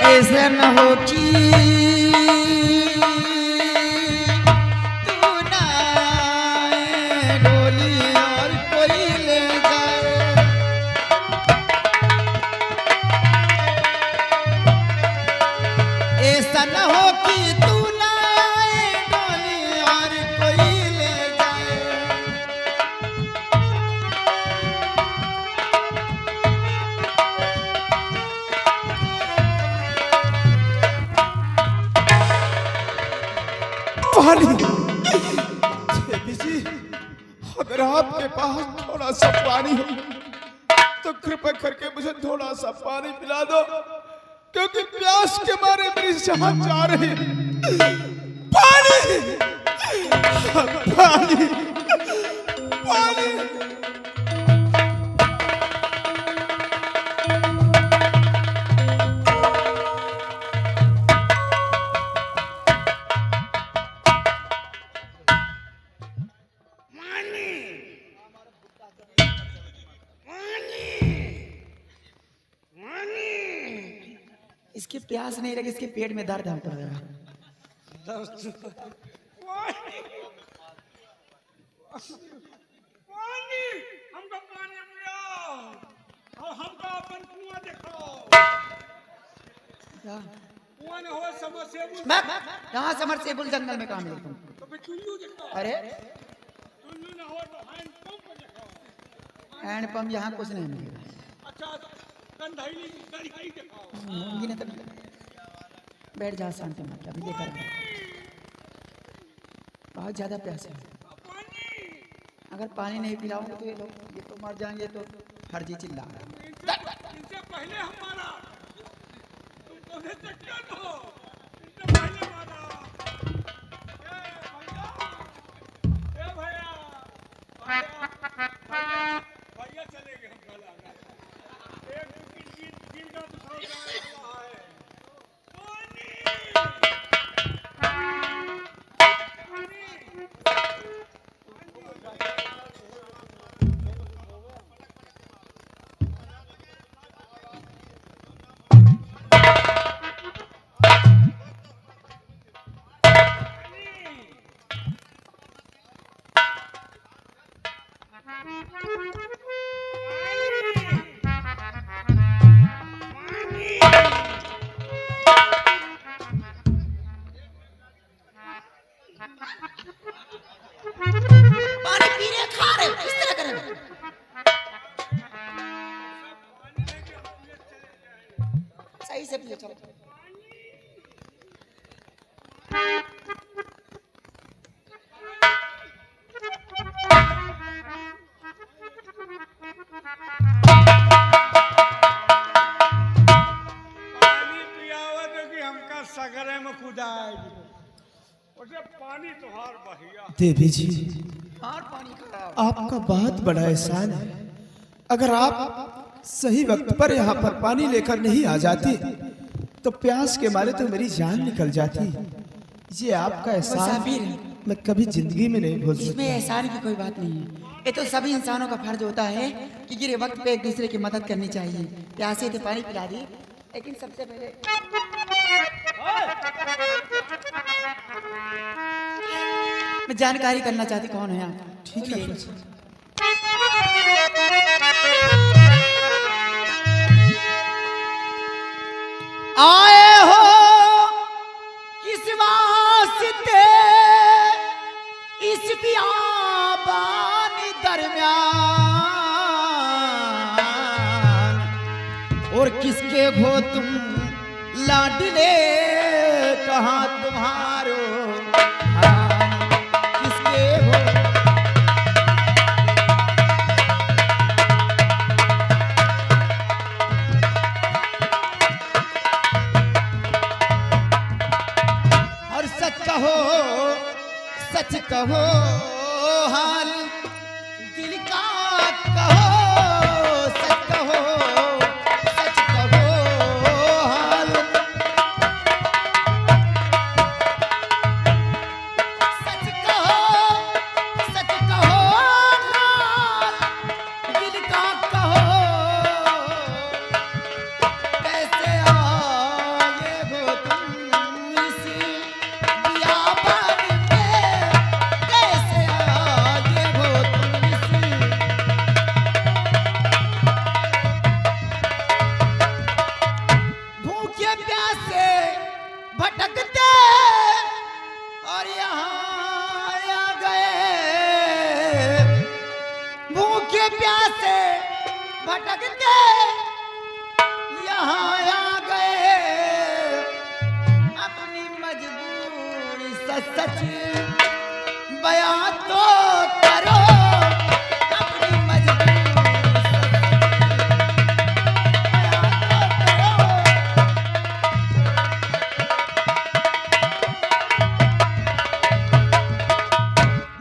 ऐसा न हो कि तू ना आए डोली और कोई ले जाए। ऐसा न हो कि तू ना आए डोली और कोई ले जाए। पानी देवी जी, अगर आपके पास थोड़ा सा पानी हो तो कृपा करके मुझे थोड़ा सा पानी पिला दो, क्योंकि प्यास के मारे मेरी जान जा रही है। पानी पानी पानी। इसकी प्यास नहीं लगी, इसके पेट में दर्द हमको लग रहा। पानी हमको पानी पिलाओ और हमको अपन कुआं दिखाओ। कुआं न हो समरसेबुल। मैं यहाँ समरसेबुल जंगल में काम करता हूँ। तो फिर टुल्लू दिखाओ। अरे टुल्लू न हो तो हैंड पंप दिखाओ। हैंड पंप यहाँ कुछ नहीं मिलेगा। अच्छा कंधाई कंधाई दिखाओ। मूंगी ने तो बैठ जा शांति में, अभी देखा बहुत ज्यादा प्यास है। अगर पानी नहीं पिलाऊंगा तो ये तो मर जाएंगे, तो फर्जी चिल्ला रहा है। इनसे पहले हमारा तुम तो चट्टान हो। इनसे पहले मारा। ए भैया भैया भैया चले गए हम कल आना। एक दिन का तो सौ जाने वाला है। पानी पी रहे खा रहे किस तरह करें? सही से पिए चलो। पानी पियावा तो कि हमका सगरे में कुदाएगी। उसे पानी तुहार बहिया। देवी जी, और पानी खराब। आपका बहुत बड़ा एहसान है। अगर आप सही वक्त पर यहाँ पर पानी लेकर नहीं आ जाती तो प्यास के मारे तो मेरी जान निकल जाती। ये आपका एहसान मुसाफिर मैं कभी जिंदगी में नहीं भूल इसमें सकता। एहसान की कोई बात नहीं है। ये तो सभी इंसानों का फर्ज होता है कि गिरे वक्त पे एक दूसरे की मदद करनी चाहिए। प्यासे थे पानी पिला दी, लेकिन सबसे पहले मैं जानकारी करना चाहती कौन है आप। ठीक है पूछो। आए हो किस वास्ते इस बियाबान दरमियान, और किसके हो तुम लाडले कहाँ तुम्हारो हाँ, किसके हो और सच कहो हाल दिल का कहो, सच कहो हाल, सच कहो हाल दिल का कहो, कैसे आए यहाँ आ गए अपनी मजबूरी सच बयां तो करो अपनी मजबूरी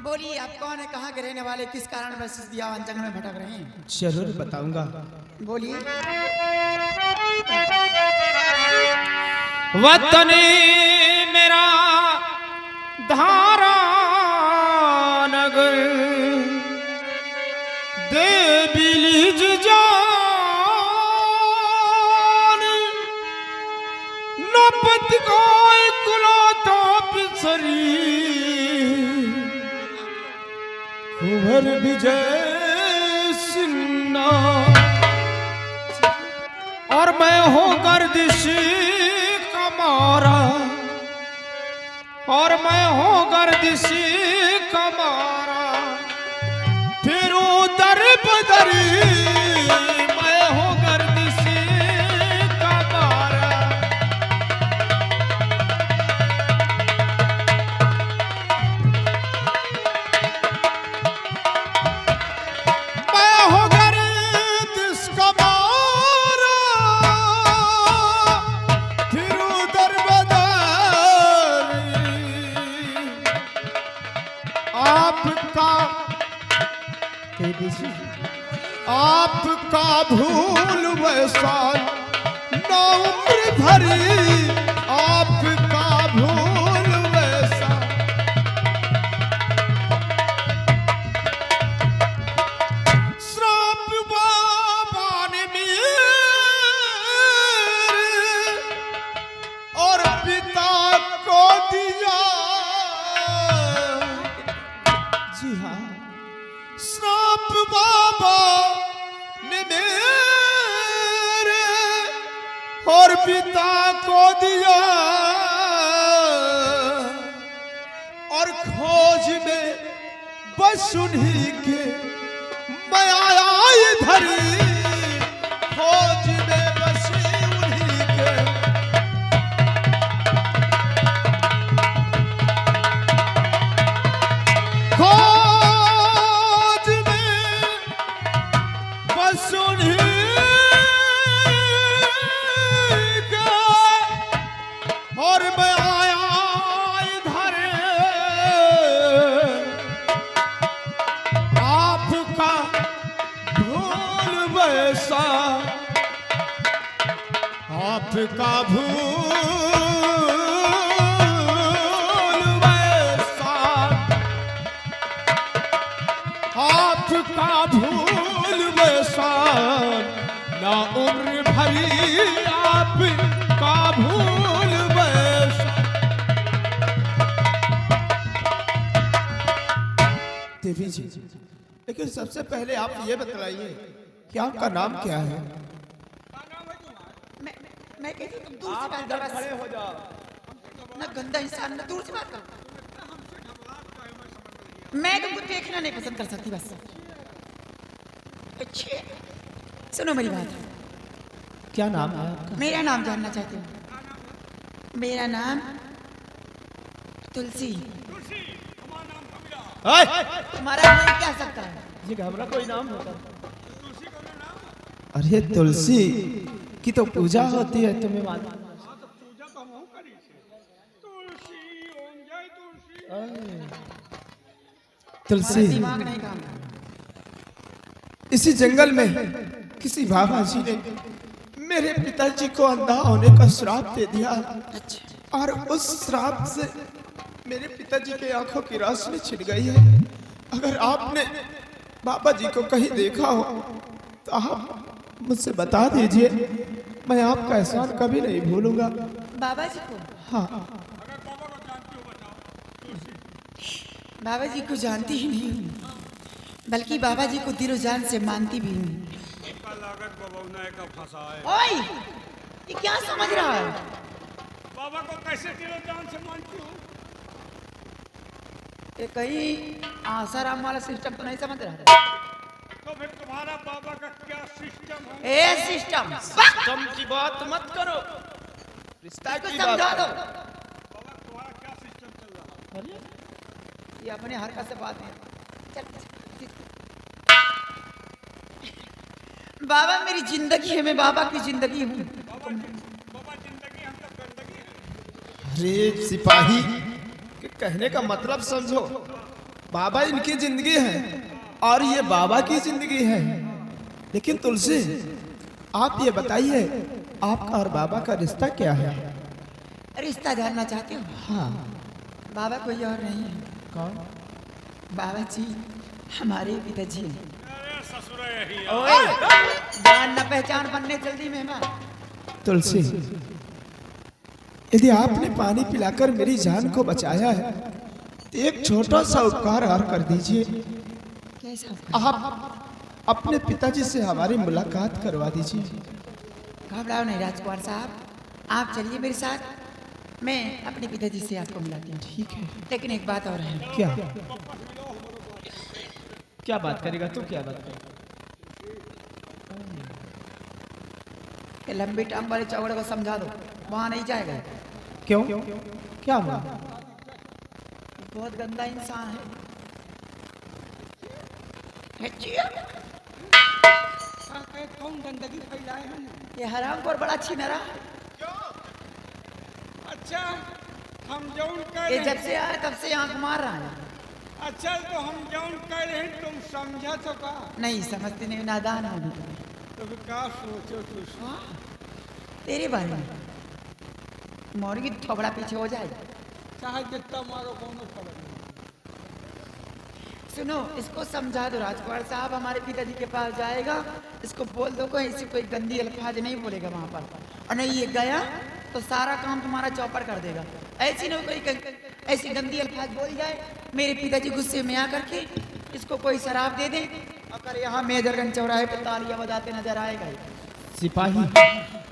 बोलिए आप कौन है, कहाँ के रहने वाले, किस कारण बस इस दियावान जंगल में भटक रहे हैं? जरूर बताऊंगा। बोलिए। वतन मेरा धारा नगर दे बिलीज जान नपत कोई कुलो तो पिछरी कुंवर विजय सिन्हा और मैं हूँ गर्दिशी का मारा और मैं हूँ गर्दिशी का मारा फिर दर बदरी मैं हूँ गर्दिशी का मारा मैं हूँ गर्दिश का मारा फिर दर बदरी आपका भूल वैसा ना उम्र भरी आपका भूल वैसा श्राप बाबा ने मेरे और पिता को दिया जी हाँ श्राप बाबा ने मेरे और पिता को दिया और खोज में बस उन्हीं के मैं आया इधर खोज में बस उन्हीं के खोज में बस उन्हीं के और मैं आया इधर आपका भूल वैसा आपका भूल वैसा आपका भूल वैसा ना उम्र भरी आपका भूल वैसा देवी जी लेकिन सबसे पहले आप ये बतलाइए कि आपका नाम क्या है? मैं कहती हूँ तुम दूर से बात करो, खड़े हो जाओ ना, गंदा इंसान ना, दूर से बात करो। मैं तुमको देखना नहीं पसंद कर सकती बस। अच्छे सुनो मेरी बात। क्या नाम है आपका? मेरा नाम जानना चाहती हूँ? मेरा नाम तुलसी। तुम्हारा नाम क्या सकता है? ये घबरा कोई नाम होता है? अरे तुलसी की तो पूजा होती है तुम्हें मालूम? पूजा तो हम करी तुलसी ओम जय तुलसी। तुलसी दिमाग नहीं काम। इसी जंगल में किसी बाबा जी ने मेरे पिताजी को अंधा होने का श्राप दे दिया और उस श्राप से मेरे पिताजी के आंखों की रोशनी छिड़ गई है। अगर आपने बाबा जी को कहीं देखा हो तो आप मुझसे बता दीजिए, मैं आपका एहसान कभी नहीं भूलूंगा। बाबा जी को? हाँ बाबा जी को जानती ही नहीं हूँ, बल्कि बाबा जी को दिलो जान से मानती भी हूँ। ओए, ये क्या समझ रहा है? बाबा को कैसे दिलो जान से मानती हूँ? ये कहीं आसाराम वाला सिस्टम तो नहीं समझ रहा है? तो फिर तुम्हारा बाबा का क्या सिस्टम है? ए सिस्टम तुम की बात मत करो, रिश्ता इसको की समझा बात दो। बाबा तुम्हारा क्या सिस्टम चल रहा है? ये अपने हरकत से बात है। चल, चल। बाबा मेरी जिंदगी है, मैं बाबा की जिंदगी हूँ। बाबा जिंदगी हम तो गंदगी है। अरे सिपाही के कहने का मतलब समझो, बाबा इनकी जिंदगी है और ये बाबा की जिंदगी है। लेकिन तुलसी आप ये बताइए, आपका और बाबा का रिश्ता क्या है? रिश्ता जानना चाहते हो? हाँ। बाबा कोई और नहीं है। कौन? बाबा जी हमारे पिताजी हैं। अरे ससुर यही है। ओए जान न पहचान बनने जल्दी मेहमान। तुलसी यदि आपने पानी पिलाकर मेरी जान को बचाया है तो एक छोटा सा उपकार और कर दीजिए। कैसा? आप अपने पिताजी से हमारी मुलाकात करवा दीजिए। घबराओ नहीं राजकुमार साहब, आप चलिए मेरे साथ, मैं अपने पिताजी से आपको मिलाती हूँ। ठीक है। लेकिन एक बात और है। क्या क्या बात करेगा तू? क्या बात करेगा? ये लंबी टांग वाले चौड़े को समझा दो, वहां नहीं जाएगा। क्यों? क्या हुआ? बहुत गंदा इंसान है। कौन गंदगी फैलाए हैं? ये हराम को बड़ा छिनरा। अच्छा हम जौन कह ये रहे जब से आया तब से आंख मार रहा है। अच्छा तो हम जौन कह रहे हैं तुम समझा तो का? नहीं समझते, नहीं नादान हो भी। तो फिर क्या सोचो तुम? तेरे बारे में मुर्गी थोबड़ा पीछे हो जाए। चाहे जितना मारो कोनो फर्क नहीं। सुनो, इसको समझा दो राजकुमार साहब, हमारे पिताजी के पास जाएगा, इसको बोल दो कोई ऐसी कोई गंदी अल्फाज नहीं बोलेगा वहां पर, और नहीं ये गया तो सारा काम तुम्हारा चौपड़ कर देगा। ऐसी ना कोई ऐसी गंदी अल्फाज बोल जाए, मेरे पिताजी गुस्से में आकर के इसको कोई शराब दे दे, अगर यहाँ मेजरगंज चौराहे पर तालियां बजाते नजर आएगा। सिपाही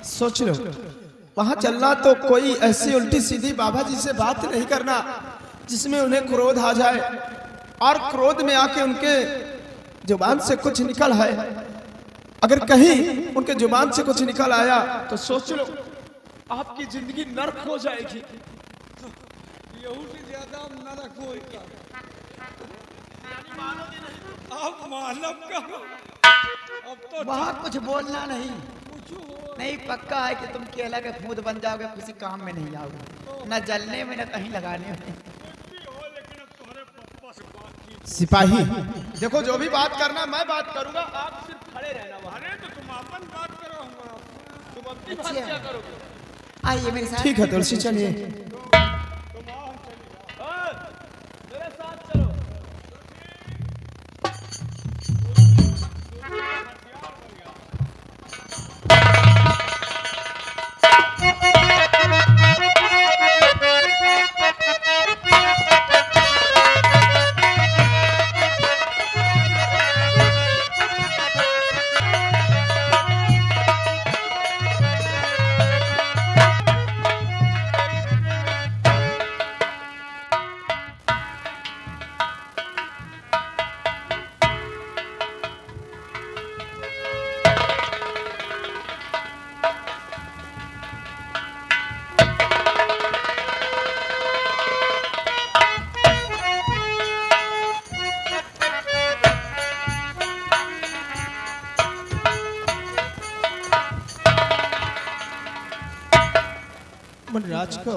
सोच लो, वहां चलना तो कोई ऐसी उल्टी सीधी बाबा जी से बात नहीं करना जिसमें उन्हें क्रोध आ जाए, और क्रोध में आके उनके जुबान से कुछ निकल आए। अगर कहीं उनके जुबान से कुछ निकल आया तो सोच लो आपकी जिंदगी नर्क हो जाएगी। यहू से ज्यादा नरक होगा। अब मालूम करो, अब तो वहाँ कुछ बोलना नहीं, कुछ हो। नहीं पक्का है कि तुम केला के फूद बन जाओगे, किसी काम में नहीं आओगे, न जलने में न कहीं लगाने में। सिपाही देखो, जो भी बात करना मैं बात करूंगा, आप सिर्फ खड़े रहना वहां। अरे तो तुम अपन बात करो, हम तुम अपनी बात क्या करोगे? आइए मेरे साथ। ठीक है तुलसी, चलिए। तुम आओ, हम चले जाओ। मेरे साथ चलो। मनराज को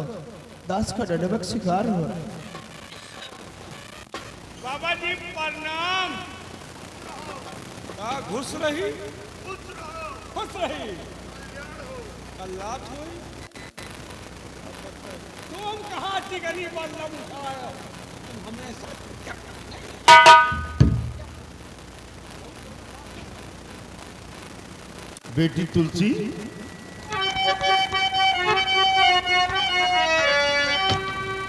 दास का दंडवत शिकार हुआ। बाबा जी प्रणाम। घुस रही अल्लाह थोड़ी तुम कहाँ थी गरीब अल्लाह उठाया तुम हमेशा बेटी तुलसी,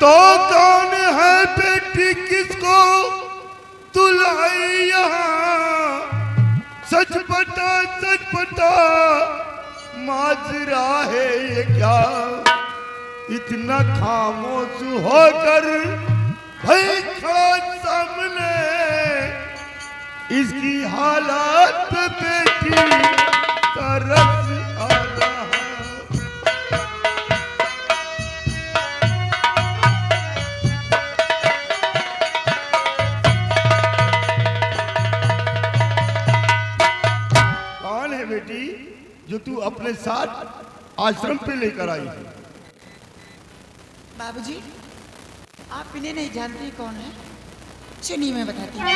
तो कौन है बेटी, किसको तुलाई यहाँ? सच बता माजरा है ये क्या? इतना खामोश होकर भाई खड़ा सामने, इसकी हालत देखी तरस आ रहा। कौन है बेटी जो तू अपने साथ आश्रम पे लेकर आई है? बाबूजी, आप इन्हें नहीं जानती कौन है? सुनिए, मैं बताती हूँ।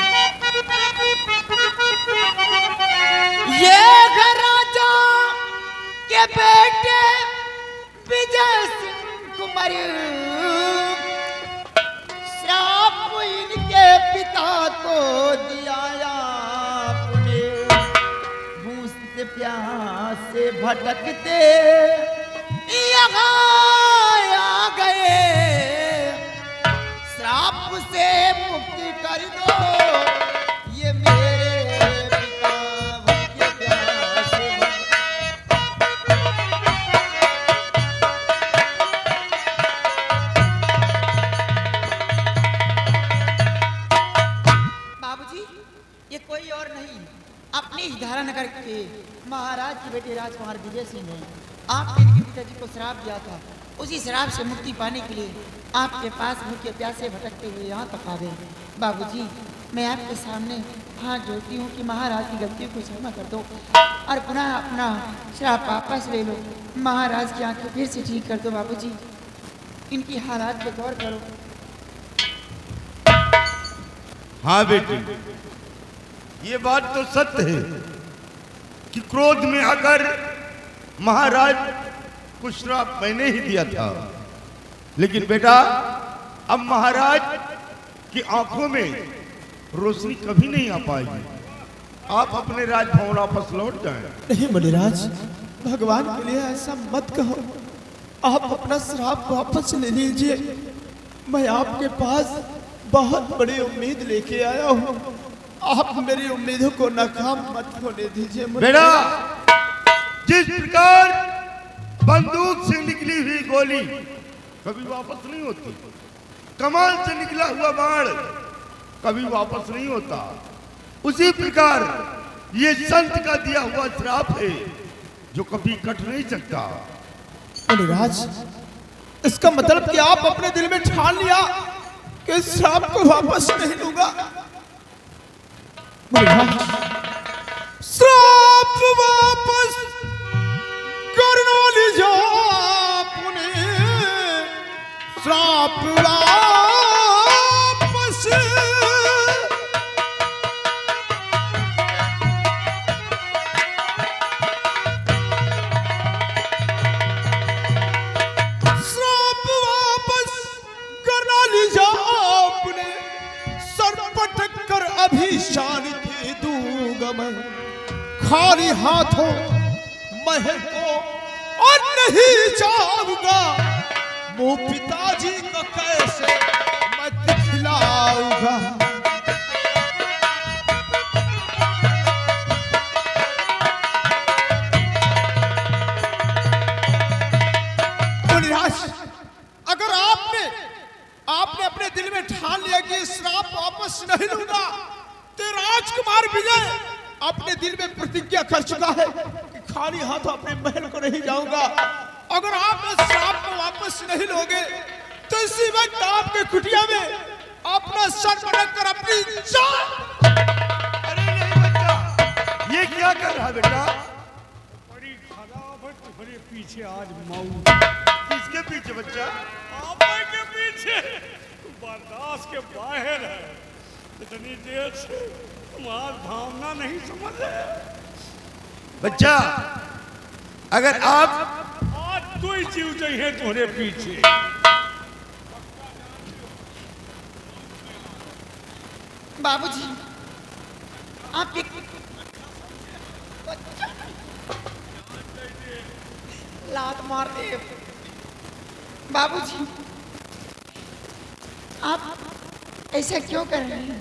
ये घर राजा के बेटे विजय सिंह कुमार, श्राप इनके पिता को दिया आपने। भूस से प्यास से भटकते यहाँ आ गए, श्राप से मुक्ति कर दो, ये मेरे पिता भूखे प्यासे। बाबूजी, ये कोई और नहीं, अपने ही धारानगर के महाराज के बेटे राजकुमार विजय सिंह हैं। आपने इनके पिताजी को श्राप दिया था, उसी श्राप से मुक्ति पाने के लिए आपके पास भूखे प्यासे भटकते हुए यहाँ तक आ गए। बाबूजी, मैं आपके सामने हाथ जोड़ती हूँ कि महाराज की गलती को क्षमा कर दो और पुनः अपना श्राप वापस ले लो। महाराज की आंखें फिर से ठीक कर दो। बाबूजी, इनकी हालात पे गौर करो। हाँ बेटी, ये बात तो सत्य है कि क्रोध में आकर महाराज को श्राप मैंने ही दिया था, लेकिन बेटा अब महाराज की आंखों में रोशनी कभी नहीं आ पाएगी। आप अपने राजभवन वापस लौट जाएं। नहीं मुनिराज, भगवान के लिए ऐसा मत कहो। आप अपना श्राप वापस ले लीजिए। मैं आपके पास बहुत बड़ी उम्मीद लेके आया हूँ। आप मेरी उम्मीदों को नाकाम मत होने दीजिए। बेटा, जिस प्रकार बंदूक से निकली हुई गोली कभी वापस नहीं होती, कमान से निकला हुआ बाण कभी वापस नहीं होता, उसी प्रकार ये संत का दिया हुआ श्राप है जो कभी कट नहीं सकता। मुनिराज, इसका मतलब कि आप अपने दिल में ठान लिया कि श्राप को वापस नहीं लूंगा। मुनिराज, श्राप वापस करना लीजिए अपने, श्राप वापस। श्राप वापस करना लीजिए अपने, सर पटक कर अभी शांति दूंगा मैं। खाली हाथों महल को और नहीं जाऊंगा। वो पिताजी को कैसे मैं दिखलाऊंगा। मुनिराज, अगर आपने अपने दिल में ठान लिया कि श्राप वापस नहीं लूंगा, तो राजकुमार विजय अपने दिल में प्रतिज्ञा कर चुका है कि खाली हाथ अपने महल को नहीं जाऊंगा। अगर आप इस श्राप को वापस नहीं लोगे तो इसी वक्त आपके कुटिया में अपना सर पटक कर अपनी जान। अरे नहीं बच्चा, ये क्या कर रहा बेटा? बड़ी खराब है तुम्हारे पीछे आज मऊ। किसके पीछे बच्चा? आपा के पीछे बर्दाश्त के बाहर है। इतनी देर से तुम्हारा भावना नहीं समझ रहे। बच्चा, अगर आप आज तो ही जीव चाहिए तुम्हारे पीछे। बाबूजी, आप एक लात मार दे। बाबूजी, आप ऐसा क्यों कर रहे हैं?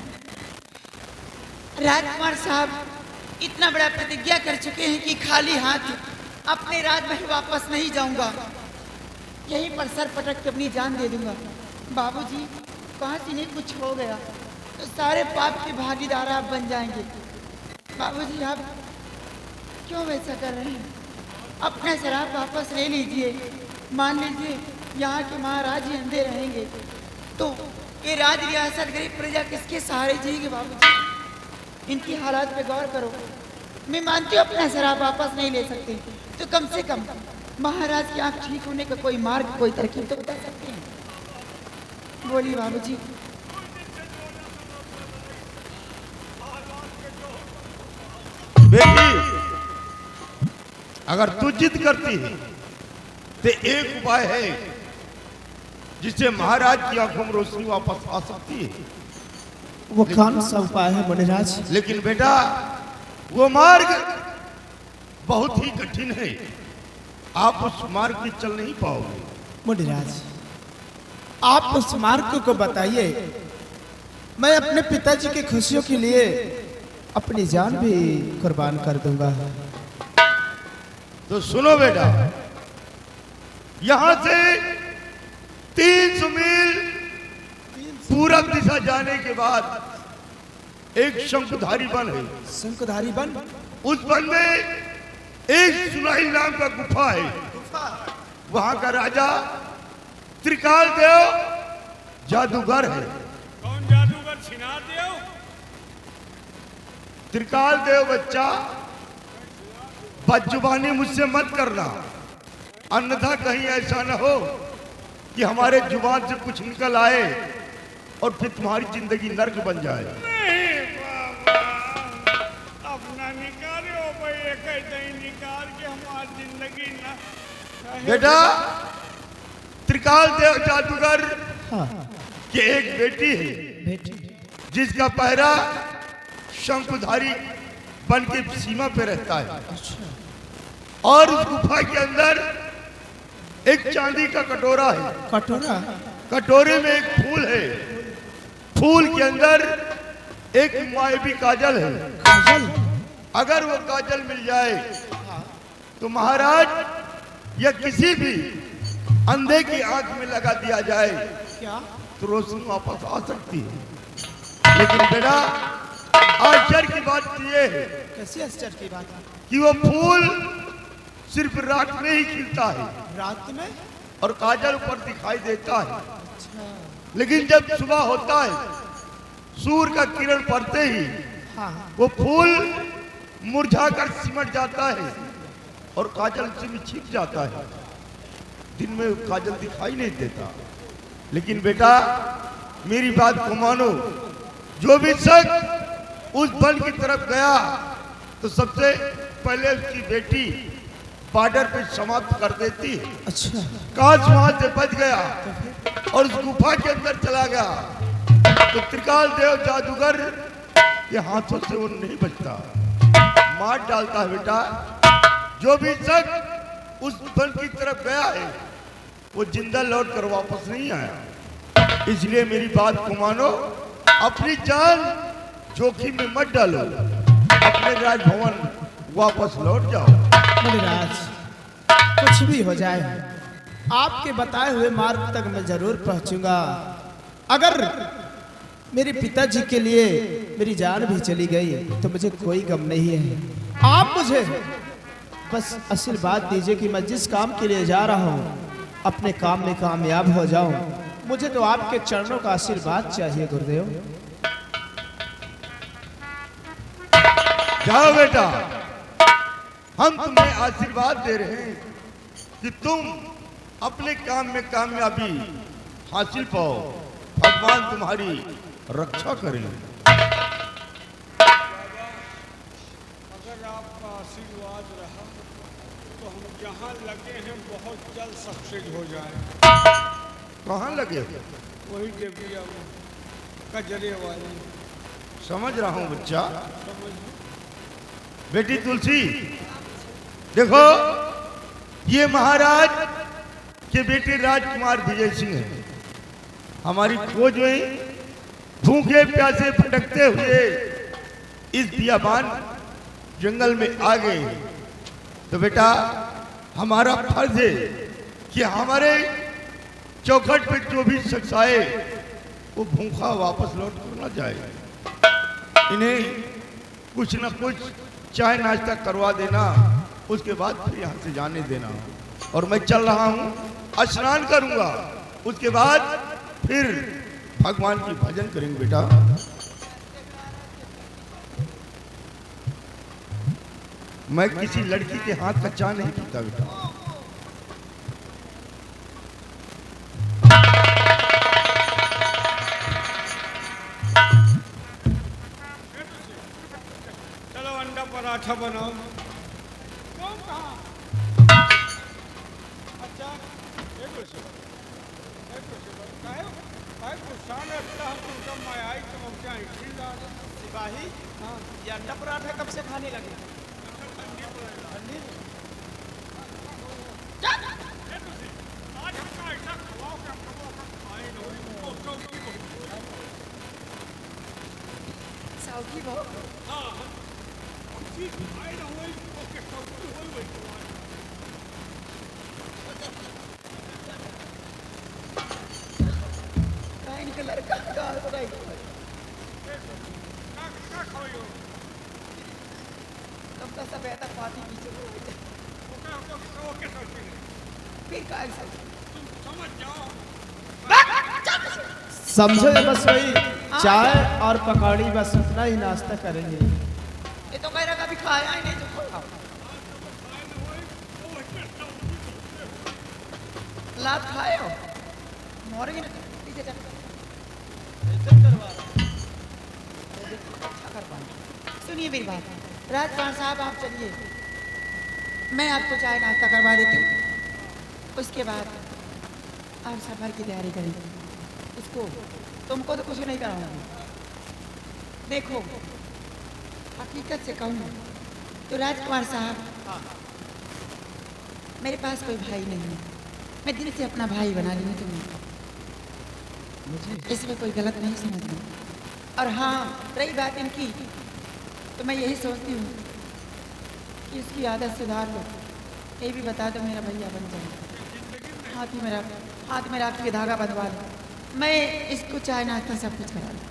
राजकुमार साहब इतना बड़ा प्रतिज्ञा कर चुके हैं कि खाली हाथ अपने राजमहल वापस नहीं जाऊंगा, यहीं पर सर पटक के अपनी जान दे दूंगा। बाबूजी, कहाँ से नहीं कुछ हो गया तो सारे पाप के भागीदार आप बन जाएंगे। बाबूजी आप क्यों वैसा कर रहे हैं? अपना शराब वापस ले लीजिए। मान लीजिए यहाँ के महाराज ही अंधे रहेंगे तो ये राज रियासत गरीब प्रजा किसके सहारे जिएगी? बाबूजी इनकी हालात पे गौर करो। मैं मानती हूँ अपना शराब वापस नहीं ले सकते, तो कम से कम महाराज की आंख ठीक होने का कोई मार्ग, कोई तरकीब तो बता सकते हैं। बोलिए बाबूजी। बेटी, अगर तू जिद करती है तो एक उपाय है जिससे महाराज की आंखों में रोशनी वापस आ सकती है। वो कौन सा उपाय है मुनिराज? लेकिन बेटा वो मार्ग बहुत ही कठिन है, आप उस मार्ग पे चल नहीं पाओगे। मुनिराज आप उस मार्ग को बताइए, मैं अपने पिताजी की खुशियों के लिए अपनी जान भी कुर्बान कर दूंगा। तो सुनो बेटा, यहां से 300 मील पूरब दिशा जाने के बाद एक शंकुधारी वन है। शंकुधारी वन? उस वन में एक सुनाई नाम का गुफा है। वहां का राजा त्रिकाल देव जादूगर है। कौन जादूगर? छिनार देव? त्रिकाल देव बच्चा, बदजुबानी मुझसे मत करना, अन्यथा कहीं ऐसा न हो कि हमारे जुबान से कुछ निकल आए और फिर तुम्हारी जिंदगी नर्क बन जाए। नहीं बाबा, अपना निकाले हो भाई, एक ही निकाल के हमारी जिंदगी ना। बेटा त्रिकाल देव जादूगर हाँ की एक बेटी है बेटी। जिसका पहरा शंकुधारी वन की सीमा पे रहता है। और उस गुफा के अंदर एक चांदी का कटोरा है। कटोरा? कटोरे में एक फूल है, फूल के अंदर एक मायावी काजल है। काजल? अगर वो काजल मिल जाए तो महाराज या किसी भी अंधे की आंख में लगा दिया जाए क्या? तो रोशनी वापस आ सकती है। लेकिन बेटा आश्चर्य की बात ये है कैसी आश्चर्य की बात? कि वो फूल सिर्फ रात में ही खिलता है रात में? और काजल ऊपर दिखाई देता है। लेकिन जब सुबह होता है, सूर्य का किरण पड़ते ही हाँ वो फूल मुरझाकर सिमट जाता है और काजल उसी में छिप जाता है। दिन में काजल दिखाई नहीं देता। लेकिन बेटा मेरी बात को मानो, जो भी शख्स उस वन की तरफ गया तो सबसे पहले उसकी बेटी बॉर्डर पे समाप्त कर देती है। अच्छा। काश वहां से बच गया और उस गुफा के अंदर चला गया तो त्रिकाल देव जादूगर के हाथों से वो नहीं बचता, मार डालता है। बेटा जो भी शख्स उस वन की तरफ गया है वो जिंदा लौट कर वापस नहीं आया। इसलिए मेरी बात को मानो, अपनी जान जोखिम में मत डालो, अपने राजभवन वापस लौट जाओ। मुनिराज कुछ भी हो जाए, आपके बताए हुए मार्ग तक मैं जरूर पहुंचूंगा। अगर मेरे पिताजी के लिए मेरी जान भी चली गई तो मुझे कोई गम नहीं है। आप मुझे बस आशीर्वाद दीजिए कि मैं जिस काम के लिए जा रहा हूँ अपने काम में कामयाब हो जाऊं। मुझे तो आपके चरणों का आशीर्वाद चाहिए गुरुदेव। जाओ बेटा, हम तुम्हें आशीर्वाद दे रहे हैं कि तुम अपने काम में कामयाबी हासिल पाओ, भगवान तुम्हारी रक्षा करें। अगर आपका आशीर्वाद रहा तो हम जहाँ लगे हैं बहुत जल्द सक्सेस हो जाए। कहाँ लगे? वही देविया कजरे वाली। समझ रहा हूँ बच्चा। समझ बेटी तुलसी देखो, ये महाराज के बेटे राजकुमार विजय सिंह हैं। हमारी खोज में भूखे प्यासे भटकते हुए इस बियाबान जंगल में आ गए। तो बेटा हमारा फर्ज है कि हमारे चौखट पे जो भी शख्स आए वो भूखा वापस लौट कर ना जाए। इन्हें कुछ न कुछ चाय नाश्ता करवा देना, उसके बाद फिर यहाँ से जाने देना। और मैं चल रहा हूँ, स्नान करूँगा, उसके बाद फिर भगवान की भजन करेंगे बेटा। मैं किसी लड़की के हाथ का चाय नहीं पीता बेटा। चलो अंडा पराठा बनाओ। कौन कहाँ? अच्छा एक कुर्सी काहे गुस्सा में रखता हम तुमका मैं आई तो हम क्या इसी डाल सिपाही, हाँ, ये अंडा पराठा कब से खाने लगे? आज हमका ऐसा खवाओ क्या खाए साउकी बहु हाँ चीज खाए ना वही ओके सौकी वही काहे इनके लड़का गाल बनाई क्या खाओ तब का सब ऐसा पाती पीछे ओके सौकी फिर काहे सब तुम समझ जाओ। समझो बस वही चाय और पकौड़ी, बस उतना ही नाश्ता करेंगे। ये तो कह रहा कभी खाया ही नहीं तो खाओ। लात खाए हो मोरेंगे ना पीछे चल अच्छा कर पाए। सुनिए मेरी बात, राजपाल साहब आप चलिए, मैं आपको चाय नाश्ता करवा देती हूँ, उसके बाद आप सफर की तैयारी करेंगे। इसको तुमको तो कुछ नहीं कराऊंगी। देखो हकीकत से कहूँ तो राजकुमार साहब, मेरे पास कोई भाई नहीं है, मैं दिल से अपना भाई बना ली हूँ तुम्हें, इसमें कोई गलत नहीं समझना। और हाँ रही बात इनकी, तो मैं यही सोचती हूँ कि इसकी आदत सुधार लो, ये भी बता दो मेरा भैया बन जाए, हाथ में राखी के धागा बंधवा लो, मैं इसको चाय नाश्ता सब कुछ करा लूँ।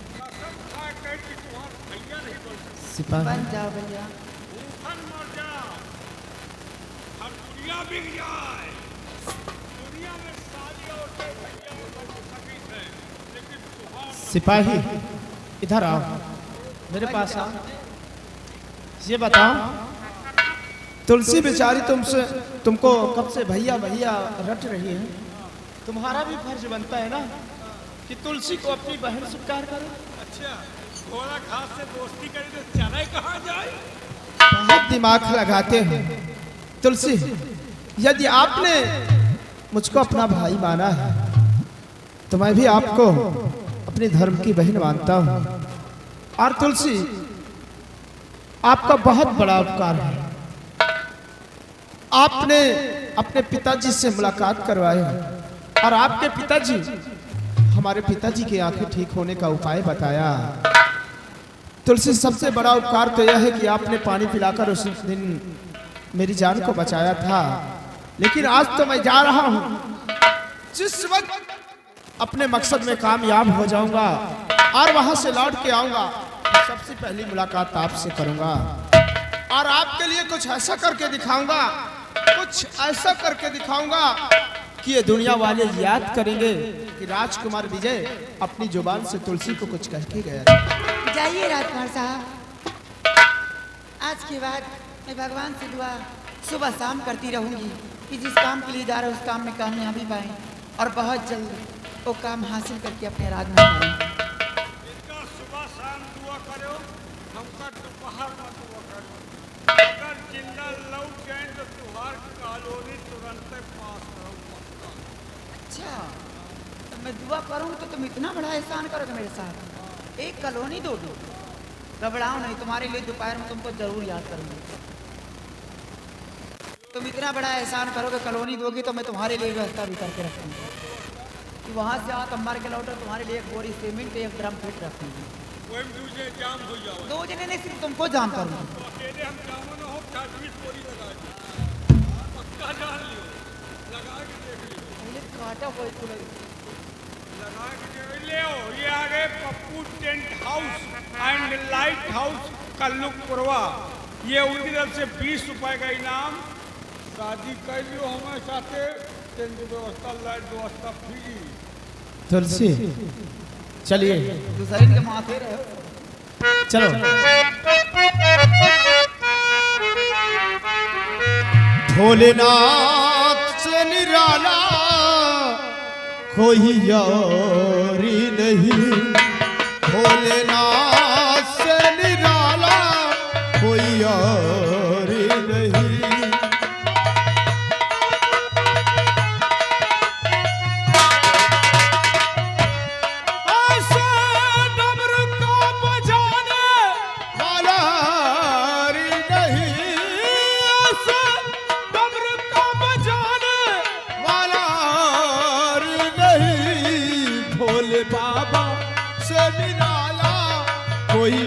सिपाही, बन जाओ भैया। मर जा, हर दुनिया बिक जाए, दुनिया में सारी औरतें भैया बन सकी है, लेकिन तुम्हारा सिपाही इधर आओ, मेरे पास आओ। ये बताओ, तुलसी बेचारी तुमको कब से भैया भैया रट रही है, तुम्हारा भी फर्ज बनता है ना कि तुलसी को अपनी बहन स्वीकार करो। अच्छा घोड़ा घास से दोस्ती करे तो चराई कहाँ जाए? बहुत दिमाग लगाते हो तुलसी, यदि आपने मुझको अपना भाई माना है तो मैं भी आपको अपने धर्म की बहन मानता हूँ। और तुलसी, आपका बहुत बड़ा उपकार है, आपने अपने पिताजी से मुलाकात करवाई और आपके पिताजी हमारे पिताजी की आंखें ठीक होने का उपाय बताया। तुलसी, सबसे बड़ा उपकार तो यह है कि आपने पानी पिलाकर उस दिन मेरी जान को बचाया था, लेकिन आज तो मैं जा रहा हूँ, जिस वक्त अपने मकसद में कामयाब हो जाऊंगा और वहां से लौट के आऊंगा, सबसे पहली मुलाकात आपसे करूंगा और आपके लिए कुछ ऐसा करके दिखाऊंगा, कुछ ऐसा करके दिखाऊंगा कि ये दुनिया वाले याद करेंगे कि राजकुमार विजय अपनी जुबान से तुलसी को कुछ कह के गया। जाइए राजकुमार साहब, आज के बाद मैं भगवान से दुआ सुबह शाम करती रहूंगी कि जिस काम के लिए जा रहे उस काम में कामयाबी पाएं और बहुत जल्द वो काम हासिल करके अपने राज में पाएं। इनका सुबह शाम दुआ करो, हमका दोपहर में दुआ करो, अगर जिंदा लौट जाए तो तुहार कॉलोनी तुरंत पास करो। अच्छा तो मैं दुआ करूँ तो तुम इतना बड़ा एहसान करोगे मेरे साथ, एक कॉलोनी दो दो, घबराओ नहीं, तुम्हारे लिए दोपहर में तुमको जरूर याद करूंगी। तुम इतना बड़ा एहसान करोगे, कॉलोनी दोगी तो मैं तुम्हारे लिए व्यवस्था भी करके रखूंगी कि वहां से आओ तब मार के लौटो, तुम्हारे लिए एक बोरी सीमेंट एक ड्रम फिट रखूंगी। कोई दूसरे जाम हो जाओ, दो जने नहीं सिर्फ तुमको जाम करूंगी। तो अकेले हम जामो न हो, 40 बोरी लगा दी, पक्का जान लियो, लगा के देख लियो, पहले काटा हुआ खुले लगा के देख लियो। ये आ गए Pappu tent house and light house Kallupurwa, ये उनकी तरफ से 20 रुपए का इनाम। शादी कर लियो हमारे साथे, टेंट व्यवस्था, लाइट व्यवस्था फ्री। तुलसी चलिए दूसरे के माथे रहे हो। चलो। भोलेनाथ से निराला कोई यारी नहीं, भोलेनाथ से निराला कोई यारी नहीं। ऐसे डमरू को बजाने वाला री नहीं, ऐसे डमरू को बजाने वाला री नहीं, भोले बाबा से निराला कोई